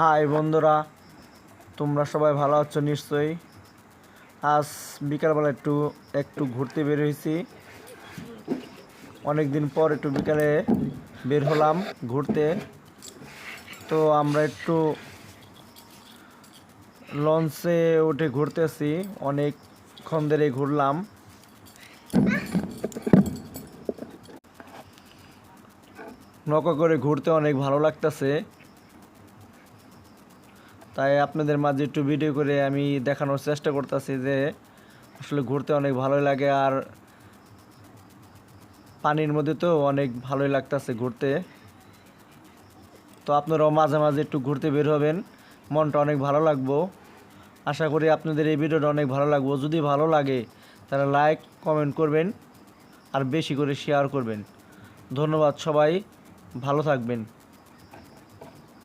High বন্ধুরা, তোমরা সবাই ভালো আছো নিশ্চয়ই। আজ বিকালবেলা একটু একটু ঘুরতে বের হয়েছি। অনেক দিন পর একটু বিকালে বের হলাম ঘুরতে। তো আমরা একটু লঞ্চে উঠে ঘুরতেছি, অনেকক্ষণ ধরে ঘুরলাম। নৌকা করে ঘুরতে অনেক ভালো লাগতেছে, তাই আপনাদের মাঝে একটু ভিডিও করে আমি দেখানোর চেষ্টা করতেছি যে আসলে ঘুরতে অনেক ভালোই লাগে। আর পানির মধ্যে তো অনেক ভালোই লাগতেছে ঘুরতে। তো আপনারাও মাঝে মাঝে একটু ঘুরতে বের হবেন, মনটা অনেক ভালো লাগবো। আশা করি আপনাদের এই ভিডিওটা অনেক ভালো লাগবো। যদি ভালো লাগে তাহলে লাইক কমেন্ট করবেন আর বেশি করে শেয়ার করবেন। ধন্যবাদ, সবাই ভালো থাকবেন।